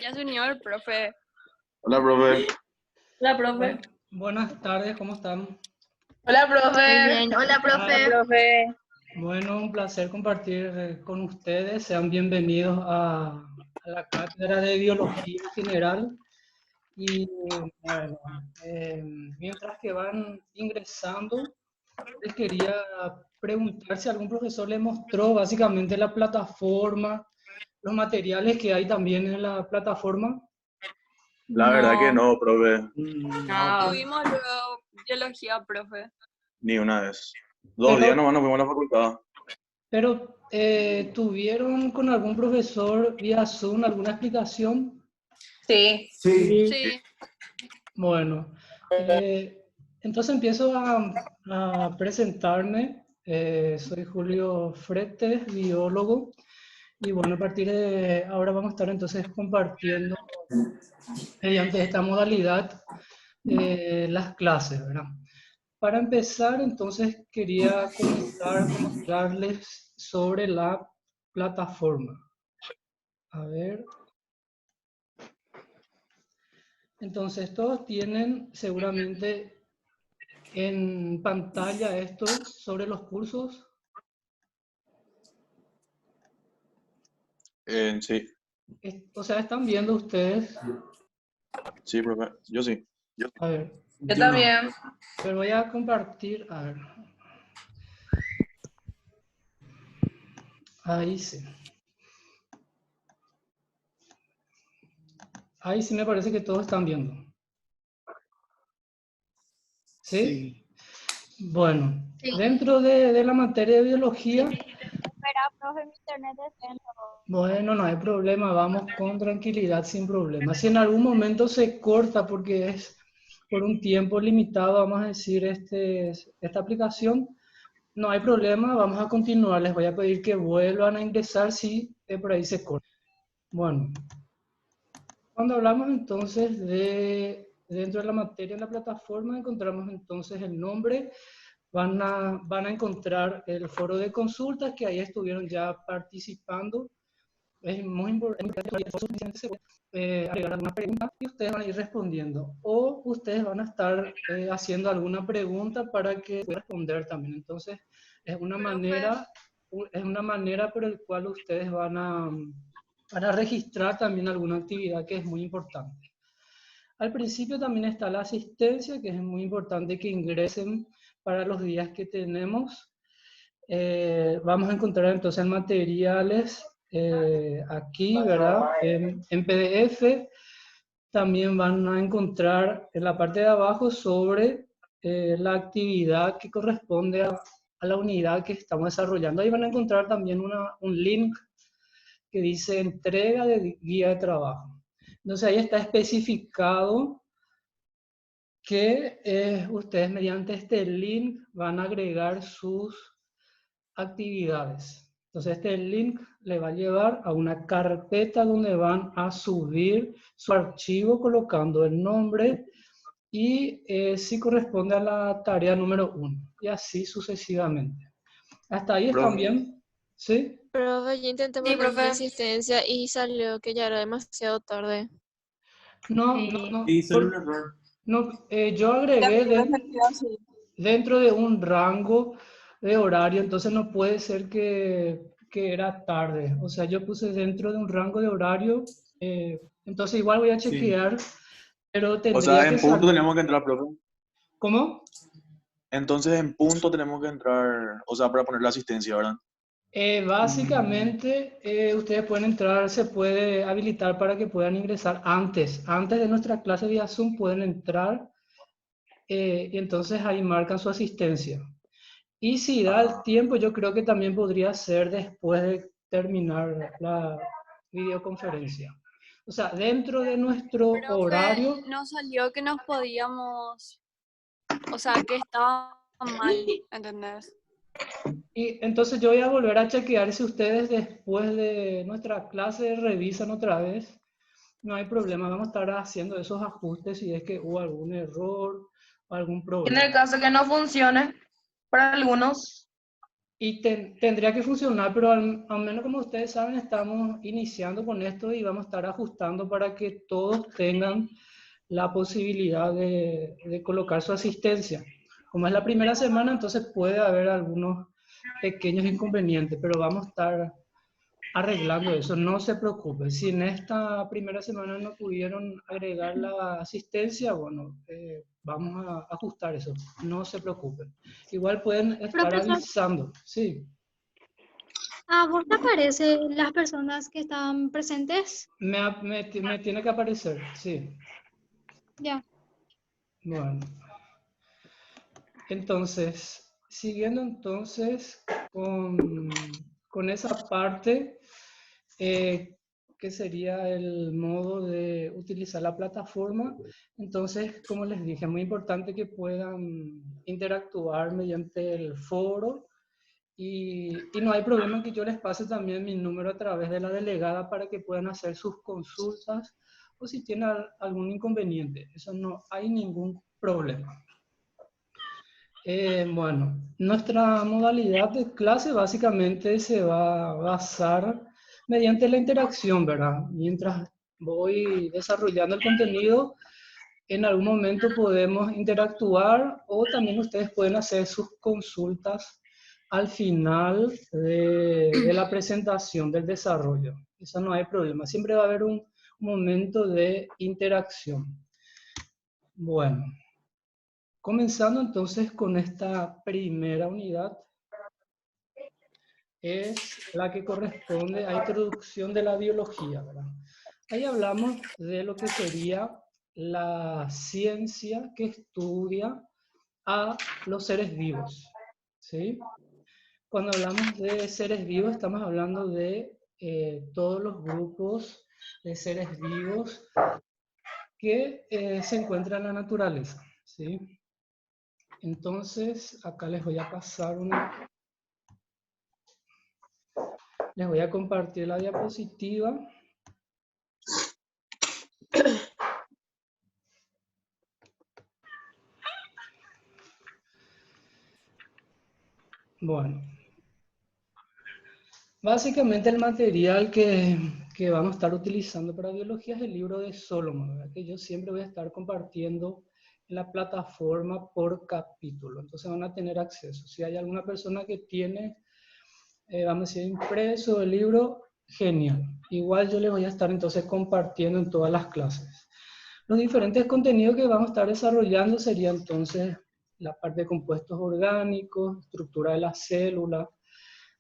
Ya se unió el profe. Hola, profe. Hola, profe. Buenas tardes, ¿cómo están? Hola, profe. Muy bien. Hola, profe. Hola, profe. Bueno, un placer compartir con ustedes. Sean bienvenidos a la cátedra de Biología General. Y bueno, mientras que van ingresando, les quería preguntar si algún profesor les mostró básicamente la plataforma, los materiales que hay también en la plataforma. La verdad que no, profe. No. Tuvimos luego biología, profe. Ni una vez. 2 días nomás nos fuimos a la facultad. Pero, ¿tuvieron con algún profesor vía Zoom alguna explicación? Sí. Sí. Bueno, entonces empiezo a presentarme. Soy Julio Fretes, biólogo. Y bueno, a partir de ahora vamos a estar entonces compartiendo mediante esta modalidad las clases, ¿verdad? Para empezar, entonces quería comentarles sobre la plataforma. A ver. Entonces, todos tienen seguramente en pantalla esto sobre los cursos. Sí. O sea, ¿están viendo ustedes? Sí, profe. Yo sí. A ver, Yo también. pero voy a compartir. A ver. Ahí sí. Ahí sí me parece que todos están viendo. ¿Sí? Bueno, Sí. dentro de la materia de biología, Espera, profe, mi internet es lento. bueno, no hay problema, vamos con tranquilidad, sin problema. Si en algún momento se corta porque es por un tiempo limitado, vamos a decir, esta aplicación, no hay problema, vamos a continuar. Les voy a pedir que vuelvan a ingresar si por ahí se corta. Bueno, cuando hablamos entonces dentro de la materia en la plataforma, encontramos entonces el nombre. Van a encontrar el foro de consultas, que ahí estuvieron ya participando. Es muy importante agregar alguna pregunta y ustedes van a ir respondiendo. O ustedes van a estar haciendo alguna pregunta para que puedan responder también. Entonces, es una manera por la cual ustedes van a registrar también alguna actividad que es muy importante. Al principio también está la asistencia, que es muy importante que ingresen para los días que tenemos. Vamos a encontrar entonces materiales aquí, ¿verdad? En PDF. También van a encontrar en la parte de abajo sobre la actividad que corresponde a la unidad que estamos desarrollando. Ahí van a encontrar también un link que dice entrega de guía de trabajo. Entonces ahí está especificado que ustedes mediante este link van a agregar sus actividades. Entonces este link le va a llevar a una carpeta donde van a subir su archivo colocando el nombre y si corresponde a la tarea número 1 y así sucesivamente. ¿Hasta ahí están Profe. bien? ¿Sí? Profe, yo intenté Sí, mandar mi profe. asistencia y salió que ya era demasiado tarde. No, Sí. no, no. Sí, solo un error. No, yo agregué dentro de un rango de horario, entonces no puede ser que era tarde. O sea, yo puse dentro de un rango de horario, entonces igual voy a Sí. chequear, pero O tendría sea, que en punto salir. tenemos que entrar, profe. ¿Cómo? Entonces, en punto tenemos que entrar, o sea, para poner la asistencia, ¿verdad? Básicamente, ustedes pueden entrar, se puede habilitar para que puedan ingresar antes de nuestra clase vía Zoom pueden entrar y entonces ahí marcan su asistencia. Y si da el tiempo, yo creo que también podría ser después de terminar la videoconferencia. O sea, dentro de nuestro horario. Nos salió que nos podíamos, o sea, que estaba mal, ¿entendés? Y entonces yo voy a volver a chequear si ustedes después de nuestra clase revisan otra vez. No hay problema, vamos a estar haciendo esos ajustes si es que hubo algún error o algún En el problema. caso que no funcione, para algunos, Y tendría que funcionar, pero al menos como ustedes saben, estamos iniciando con esto y vamos a estar ajustando para que todos tengan la posibilidad de colocar su asistencia. Como es la primera semana, entonces puede haber algunos pequeños inconvenientes, pero vamos a estar arreglando eso, no se preocupen. Si en esta primera semana no pudieron agregar la asistencia, bueno, vamos a ajustar eso, no se preocupen. Igual pueden estar Profesor, avisando, sí. ¿a vos te aparecen las personas que están presentes? Me tiene que aparecer, sí. Ya. Bueno, entonces, siguiendo entonces con esa parte, que sería el modo de utilizar la plataforma. Entonces, como les dije, es muy importante que puedan interactuar mediante el foro y no hay problema en que yo les pase también mi número a través de la delegada para que puedan hacer sus consultas o si tienen algún inconveniente. Eso no hay ningún problema. Bueno, nuestra modalidad de clase básicamente se va a basar mediante la interacción, ¿verdad? Mientras voy desarrollando el contenido, en algún momento podemos interactuar o también ustedes pueden hacer sus consultas al final de la presentación del desarrollo. Eso no hay problema. Siempre va a haber un momento de interacción. Bueno. Comenzando entonces con esta primera unidad, es la que corresponde a introducción de la biología, ¿verdad? Ahí hablamos de lo que sería la ciencia que estudia a los seres vivos, ¿sí? Cuando hablamos de seres vivos estamos hablando de todos los grupos de seres vivos que se encuentran en la naturaleza, ¿sí? Entonces, acá les voy a pasar les voy a compartir la diapositiva. Bueno, básicamente el material que vamos a estar utilizando para biología es el libro de Solomon, ¿verdad? Que yo siempre voy a estar compartiendo en la plataforma por capítulo. Entonces van a tener acceso. Si hay alguna persona que tiene, vamos a decir, impreso el libro, genial. Igual yo les voy a estar entonces compartiendo en todas las clases. Los diferentes contenidos que vamos a estar desarrollando serían entonces la parte de compuestos orgánicos, estructura de la célula,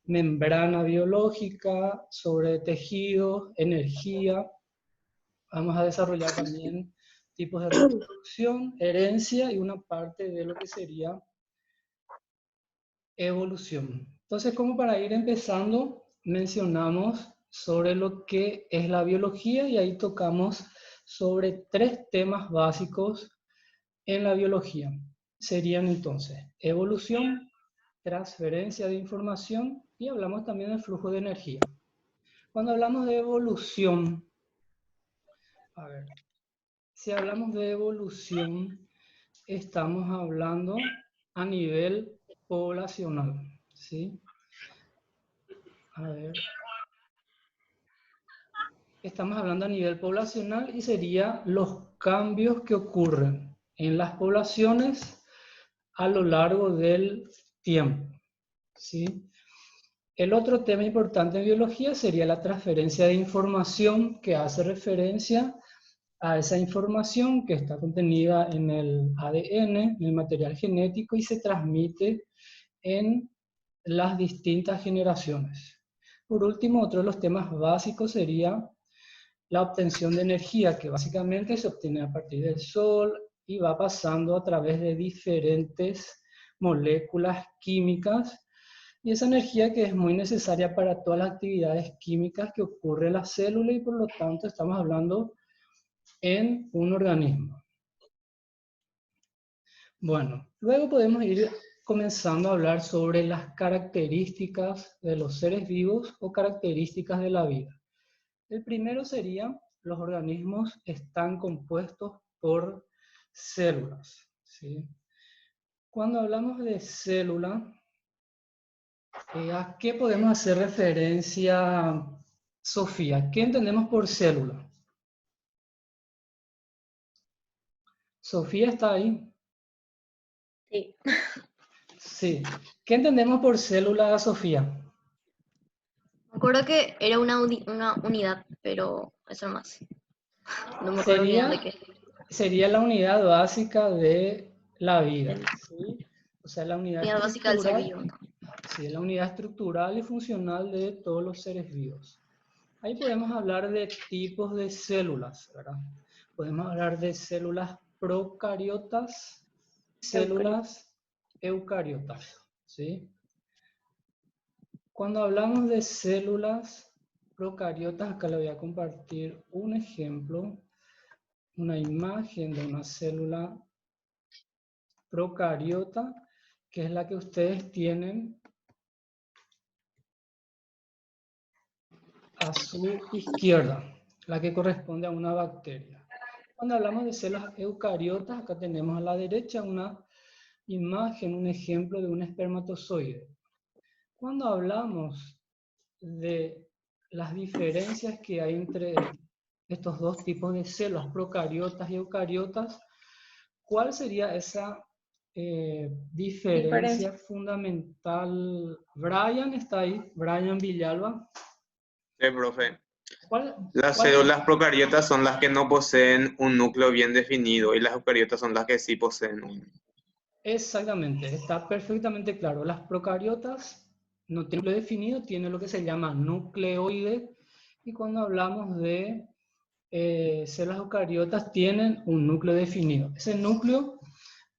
membrana biológica, sobre tejidos, energía. Vamos a desarrollar también tipos de reproducción, herencia y una parte de lo que sería evolución. Entonces, como para ir empezando, mencionamos sobre lo que es la biología y ahí tocamos sobre 3 temas básicos en la biología. Serían entonces evolución, transferencia de información y hablamos también del flujo de energía. Cuando hablamos de evolución, a ver, si hablamos de evolución, estamos hablando a nivel poblacional, ¿sí? A ver. Estamos hablando a nivel poblacional y sería los cambios que ocurren en las poblaciones a lo largo del tiempo, ¿sí? El otro tema importante en biología sería la transferencia de información, que hace referencia a esa información que está contenida en el ADN, en el material genético, y se transmite en las distintas generaciones. Por último, otro de los temas básicos sería la obtención de energía, que básicamente se obtiene a partir del sol y va pasando a través de diferentes moléculas químicas, y esa energía que es muy necesaria para todas las actividades químicas que ocurren en la célula y por lo tanto estamos hablando en un organismo. Bueno, luego podemos ir comenzando a hablar sobre las características de los seres vivos o características de la vida. El primero sería, los organismos están compuestos por células, ¿sí? Cuando hablamos de célula, ¿A qué podemos hacer referencia, Sofía? ¿Qué entendemos por célula? Sofía está ahí. Sí. Sí. ¿Qué entendemos por célula, Sofía? Me acuerdo que era una unidad, pero eso más. No me acuerdo bien de qué. Sería la unidad básica de la vida, ¿sí? O sea, la unidad Unidad básica del ser estructural, vivo. sí, la unidad estructural y funcional de todos los seres vivos. Ahí podemos hablar de tipos de células, ¿verdad? Podemos hablar de células procariotas, células eucariotas, ¿sí? Cuando hablamos de células procariotas, acá le voy a compartir un ejemplo, una imagen de una célula procariota, que es la que ustedes tienen a su izquierda, la que corresponde a una bacteria. Cuando hablamos de células eucariotas, acá tenemos a la derecha una imagen, un ejemplo de un espermatozoide. Cuando hablamos de las diferencias que hay entre estos dos tipos de células, procariotas y eucariotas, ¿cuál sería esa diferencia fundamental? Brian está ahí, Brian Villalba. Profe. ¿Cuál Las es? células procariotas son las que no poseen un núcleo bien definido y las eucariotas son las que sí poseen un. Exactamente, está perfectamente claro. Las procariotas no tienen núcleo definido, tienen lo que se llama nucleoide, y cuando hablamos de células eucariotas tienen un núcleo definido. Ese núcleo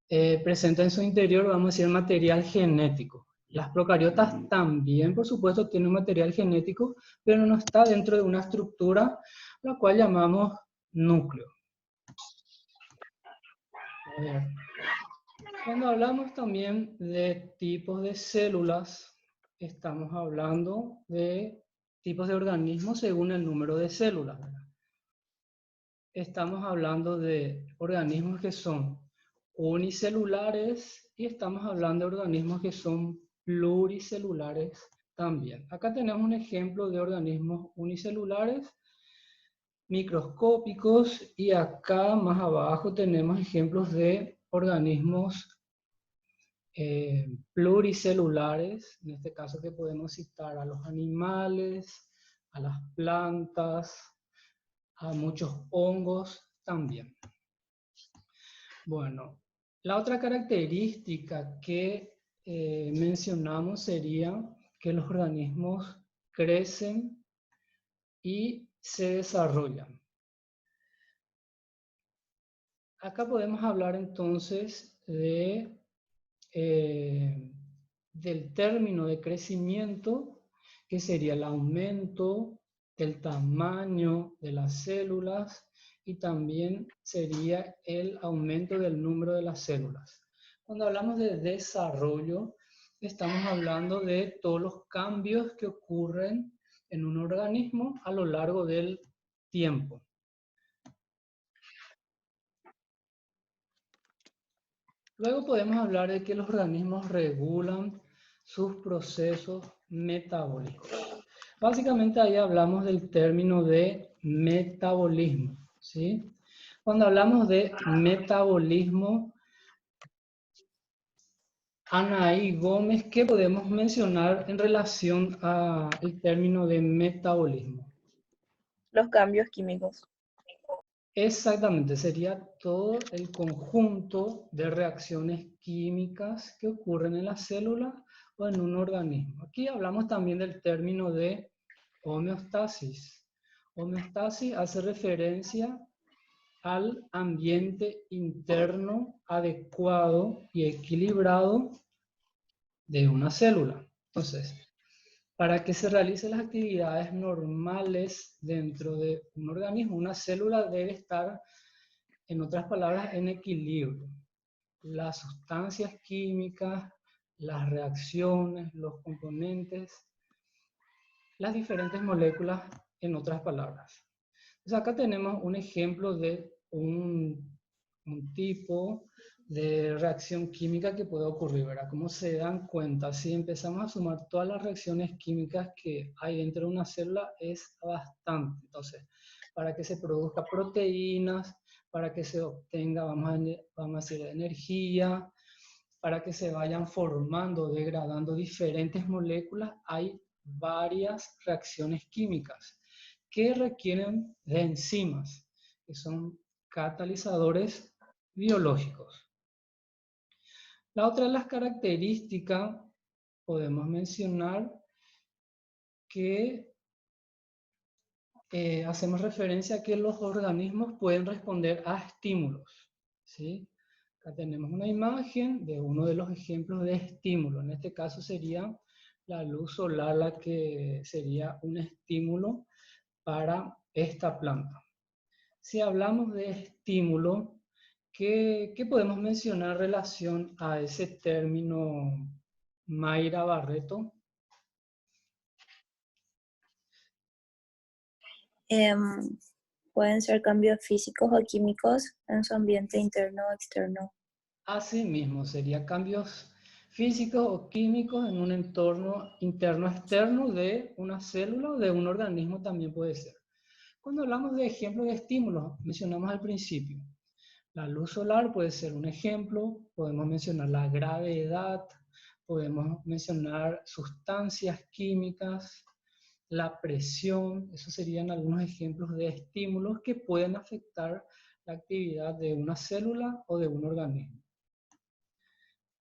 presenta en su interior, vamos a decir, material genético. Las procariotas también, por supuesto, tienen un material genético, pero no está dentro de una estructura, la cual llamamos núcleo. A ver. Cuando hablamos también de tipos de células, estamos hablando de tipos de organismos según el número de células, ¿verdad? Estamos hablando de organismos que son unicelulares y estamos hablando de organismos que son pluricelulares también. Acá tenemos un ejemplo de organismos unicelulares microscópicos y acá más abajo tenemos ejemplos de organismos pluricelulares, en este caso que podemos citar a los animales, a las plantas, a muchos hongos también. Bueno, la otra característica que mencionamos sería que los organismos crecen y se desarrollan. Acá podemos hablar entonces de del término de crecimiento, que sería el aumento del tamaño de las células y también sería el aumento del número de las células. Cuando hablamos de desarrollo, estamos hablando de todos los cambios que ocurren en un organismo a lo largo del tiempo. Luego podemos hablar de que los organismos regulan sus procesos metabólicos. Básicamente ahí hablamos del término de metabolismo, ¿sí? Cuando hablamos de metabolismo, Anaí Gómez, ¿qué podemos mencionar en relación al término de metabolismo? Los cambios químicos. Exactamente, sería todo el conjunto de reacciones químicas que ocurren en la célula o en un organismo. Aquí hablamos también del término de homeostasis. Homeostasis hace referencia al ambiente interno adecuado y equilibrado de una célula. Entonces, para que se realicen las actividades normales dentro de un organismo, una célula debe estar, en otras palabras, en equilibrio. Las sustancias químicas, las reacciones, los componentes, las diferentes moléculas, en otras palabras. Entonces acá tenemos un ejemplo de un tipo de reacción química que puede ocurrir, ¿verdad? Como se dan cuenta, si empezamos a sumar todas las reacciones químicas que hay dentro de una célula, es bastante. Entonces, para que se produzca proteínas, para que se obtenga, vamos a decir, energía, para que se vayan formando, degradando diferentes moléculas, hay varias reacciones químicas que requieren de enzimas, que son catalizadores biológicos. La otra de las características, podemos mencionar que hacemos referencia a que los organismos pueden responder a estímulos, ¿sí? Acá tenemos una imagen de uno de los ejemplos de estímulo. En este caso sería la luz solar la que sería un estímulo para esta planta. Si hablamos de estímulo, ¿qué podemos mencionar en relación a ese término, Mayra Barreto? Pueden ser cambios físicos o químicos en su ambiente interno o externo. Así mismo, sería cambios físicos o químicos en un entorno interno o externo de una célula o de un organismo también puede ser. Cuando hablamos de ejemplos de estímulos, mencionamos al principio. La luz solar puede ser un ejemplo, podemos mencionar la gravedad, podemos mencionar sustancias químicas, la presión, esos serían algunos ejemplos de estímulos que pueden afectar la actividad de una célula o de un organismo.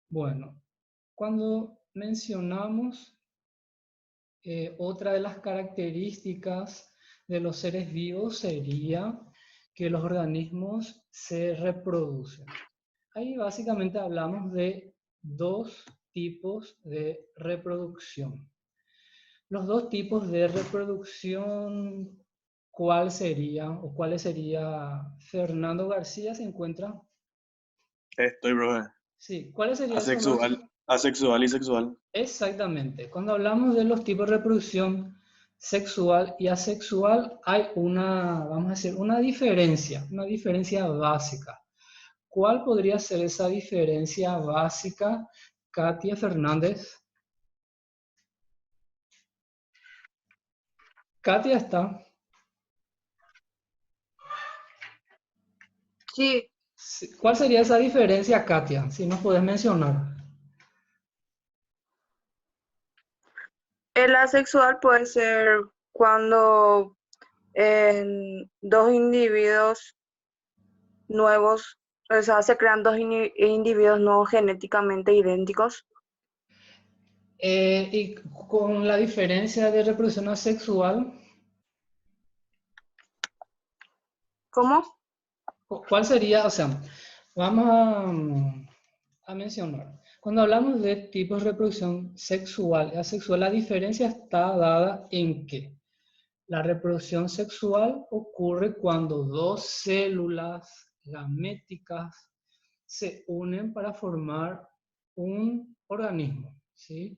Bueno, cuando mencionamos otra de las características de los seres vivos sería que los organismos se reproducen. Ahí básicamente hablamos de dos tipos de reproducción. Los dos tipos de reproducción, ¿cuál sería o cuáles sería? Fernando García se encuentra. Estoy, profe. Sí, ¿cuáles serían esos dos? Asexual y sexual. Exactamente. Cuando hablamos de los tipos de reproducción sexual y asexual, hay vamos a decir, una diferencia básica. ¿Cuál podría ser esa diferencia básica, Katia Fernández? Katia está. Sí, ¿Cuál sería esa diferencia, Katia? Si nos puedes mencionar. el asexual puede ser cuando dos individuos nuevos, o sea, se crean dos individuos no genéticamente idénticos. Y con la diferencia de reproducción asexual, ¿Cómo? ¿cuál sería? O sea, vamos a mencionar. Cuando hablamos de tipos de reproducción sexual y asexual, la diferencia está dada en que la reproducción sexual ocurre cuando dos células gaméticas se unen para formar un organismo, ¿sí?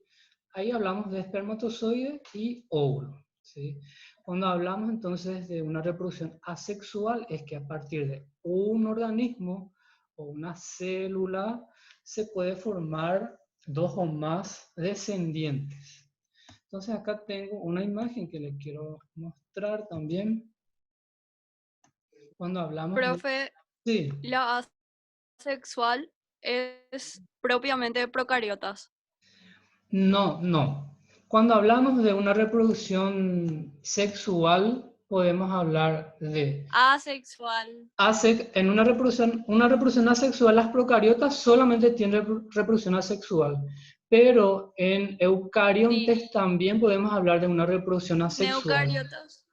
Ahí hablamos de espermatozoide y óvulo, ¿sí? Cuando hablamos entonces de una reproducción asexual, es que a partir de un organismo o una célula se puede formar dos o más descendientes. Entonces acá tengo una imagen que les quiero mostrar también. Cuando hablamos Profe, Sí. la asexual es propiamente de procariotas. No. Cuando hablamos de una reproducción sexual, podemos hablar de Asexual. en una reproducción asexual, las procariotas solamente tienen reproducción asexual, pero en eucariontes Sí. también podemos hablar de una reproducción asexual. Eucariotas.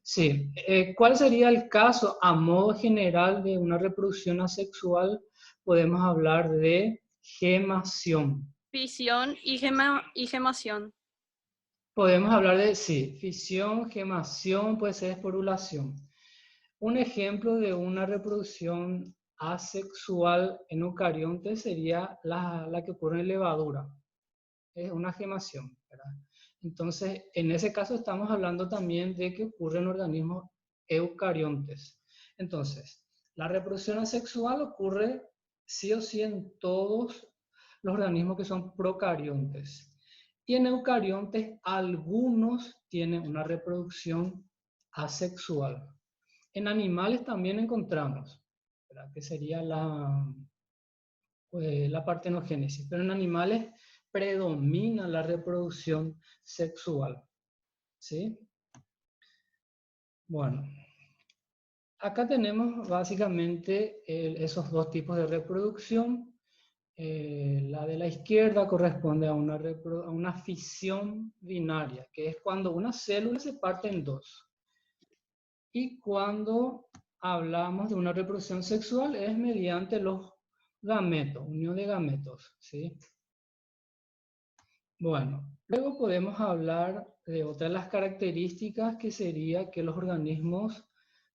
Sí. ¿Cuál sería el caso a modo general de una reproducción asexual? Podemos hablar de gemación. Fisión y gemación. Podemos hablar de, sí, fisión, gemación, puede ser esporulación. Un ejemplo de una reproducción asexual en eucariontes sería la que ocurre en levadura. Es una gemación, ¿verdad? Entonces, en ese caso estamos hablando también de que ocurre en organismos eucariontes. Entonces, la reproducción asexual ocurre sí o sí en todos los organismos que son procariontes. Y en eucariontes, algunos tienen una reproducción asexual. En animales también encontramos, ¿verdad? Que sería la partenogénesis, pero en animales predomina la reproducción sexual. ¿Sí? Bueno, acá tenemos básicamente esos dos tipos de reproducción. La de la izquierda corresponde a una fisión binaria, que es cuando una célula se parte en dos. Y cuando hablamos de una reproducción sexual es mediante los gametos, unión de gametos, ¿sí? Bueno, luego podemos hablar de otra de las características, que sería que los organismos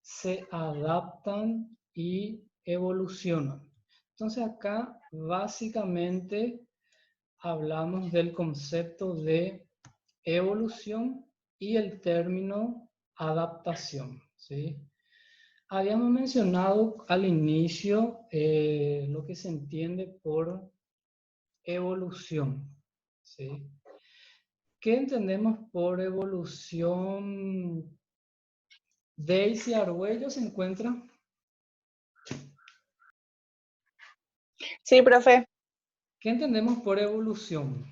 se adaptan y evolucionan. Entonces acá básicamente hablamos del concepto de evolución y el término adaptación, ¿sí? Habíamos mencionado al inicio lo que se entiende por evolución, ¿sí? ¿Qué entendemos por evolución? Daisy Arguello se encuentra. Sí, profe. ¿Qué entendemos por evolución?